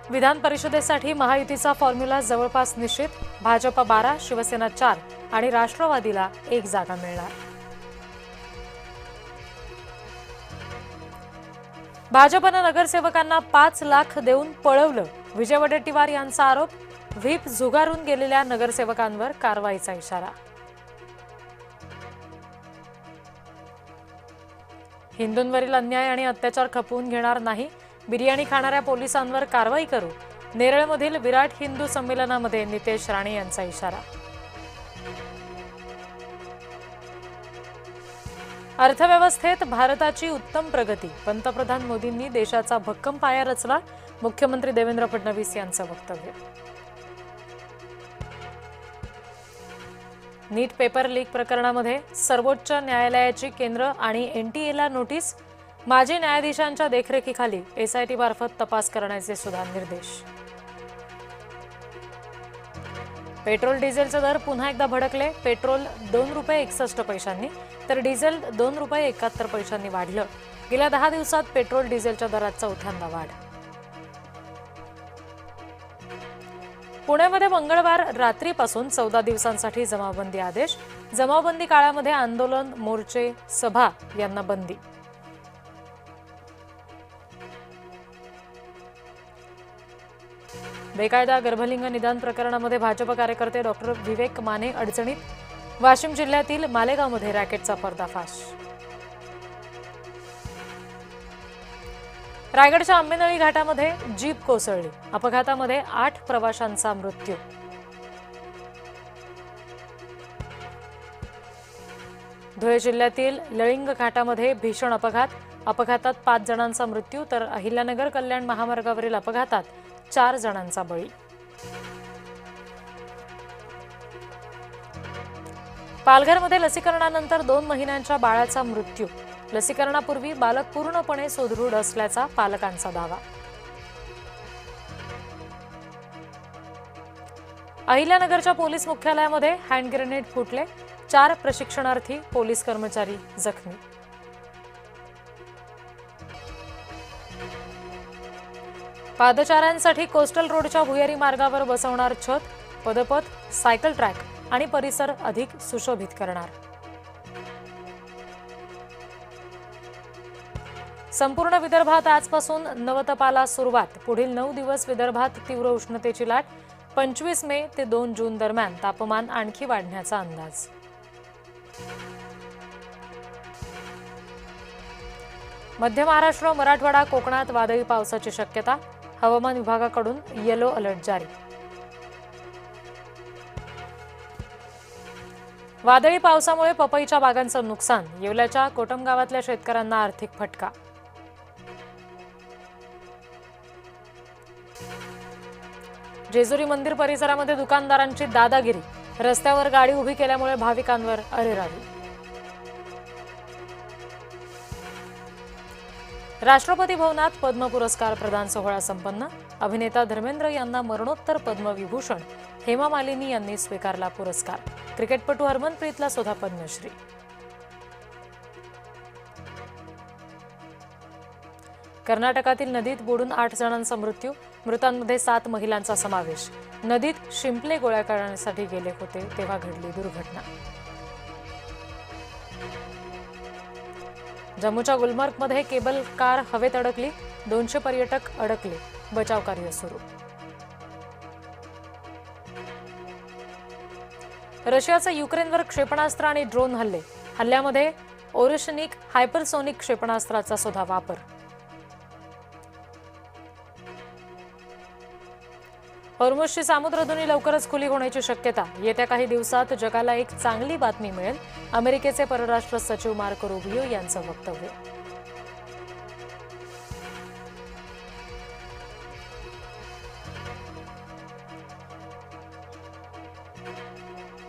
विधान परिषदेसाठी महायुतीचा फॉर्म्युला जवळपास निश्चित. भाजप 12, शिवसेना 4 आणि राष्ट्रवादीला 1 जागा मिळणार. भाजपनं नगरसेवकांना 5 लाख देऊन पळवलं. विजय वडेट्टीवार यांचा आरोप. व्हीप झुगारून गेलेल्या नगरसेवकांवर कारवाईचा इशारा. हिंदूंवरील अन्याय आणि अत्याचार खपवून घेणार नाही. बिर्याणी खाणाऱ्या पोलिसांवर कारवाई करू. नेरळमधील विराट हिंदू संमेलनामध्ये नितेश राणे यांचा इशारा. अर्थव्यवस्थेत भारताची उत्तम प्रगती. पंतप्रधान मोदींनी देशाचा भक्कम पाया रचला. मुख्यमंत्री देवेंद्र फडणवीस यांचं वक्तव्य. नीट पेपर लीक प्रकरणामध्ये सर्वोच्च न्यायालयाची केंद्र आणि एनटीएला नोटीस. माजी न्यायाधीशांच्या देखरेखीखाली एसआयटी मार्फत तपास करण्याचे सुद्धा निर्देश. पेट्रोल डिझेलचे दर पुन्हा एकदा भडकले. पेट्रोल ₹2.61 तर डिझेल ₹2.71 वाढलं. गेल्या 10 दिवसात पेट्रोल डिझेलच्या दरात चौथ्यांदा वाढ. पुण्यामध्ये मंगळवार रात्रीपासून 14 दिवसांसाठी जमावबंदी आदेश. जमावबंदी काळामध्ये आंदोलन, मोर्चे, सभा यांना बंदी. बेकायदा गर्भलिंग निदान प्रकरणामध्ये भाजप कार्यकर्ते डॉक्टर विवेक माने अडचणीत. वाशिम जिल्ह्यातील मालेगावमध्ये रॅकेटचा पर्दाफाश. रायगडच्या आंबेनळी घाटामध्ये जीप कोसळली. अपघातामध्ये 8 प्रवाशांचा मृत्यू. धुळे जिल्ह्यातील लळिंग घाटामध्ये भीषण अपघात. अपघातात 5 जणांचा मृत्यू तर अहिल्यानगर कल्याण महामार्गावरील अपघातात 4 जणांचा बळी. पालघरमध्ये लसीकरणानंतर 2 महिन्यांच्या बाळाचा मृत्यू. लसीकरणापूर्वी बालक पूर्णपणे सुदृढ असल्याचा पालकांचा दावा. अहिल्यानगरच्या पोलीस मुख्यालयामध्ये हँड ग्रेनेड फुटले. 4 प्रशिक्षणार्थी पोलीस कर्मचारी जखमी. पादचाऱ्यांसाठी कोस्टल रोडच्या भुयारी मार्गावर बसवणार छत. पदपथ, सायकल ट्रॅक आणि परिसर अधिक सुशोभित करणार. संपूर्ण विदर्भात आजपासून नवतपाला सुरुवात. पुढील 9 दिवस विदर्भात तीव्र उष्णतेची लाट. 25 मे ते 2 जून दरम्यान तापमान आणखी वाढण्याचा अंदाज. मध्य महाराष्ट्र, मराठवाडा, कोकणात वादळी पावसाची शक्यता. हवामान विभागाकडून येलो अलर्ट जारी. वादळी पावसामुळे पपईच्या बागांचं नुकसान. येवल्याच्या कोटम गावातल्या शेतकऱ्यांना आर्थिक फटका. जेजुरी मंदिर परिसरामध्ये दुकानदारांची दादागिरी. रस्त्यावर गाडी उभी केल्यामुळे भाविकांवर अरेरावी. राष्ट्रपती भवनात पद्म पुरस्कार प्रदान सोहळा संपन्न. अभिनेता धर्मेंद्र यांना मरणोत्तर पद्मविभूषण. हेमा मालिनी यांनी स्वीकारला पुरस्कार. क्रिकेटपटू हरमनप्रीतला सुद्धा पद्मश्री. कर्नाटकातील नदीत बुडून 8 जणांचा मृत्यू. मृतांमध्ये 7 महिलांचा समावेश. नदीत शिंपले गोळा करण्यासाठी गेले होते तेव्हा घडली दुर्घटना. जम्मूच्या गुलमर्गमध्ये केबल कार हवेत अडकली. 200 पर्यटक अडकले. बचाव कार्य सुरू. रशियाचं युक्रेनवर क्षेपणास्त्र आणि ड्रोन हल्ले. हल्ल्यामध्ये ओरेशनिक हायपरसोनिक क्षेपणास्त्राचा सुद्धा वापर. हॉर्मुझची सामुद्रधुनी लवकरच खुली होण्याची शक्यता. येत्या काही दिवसात जगाला एक चांगली बातमी मिळेल. अमेरिकेचे परराष्ट्र सचिव मार्को रुबियो यांचं वक्तव्य.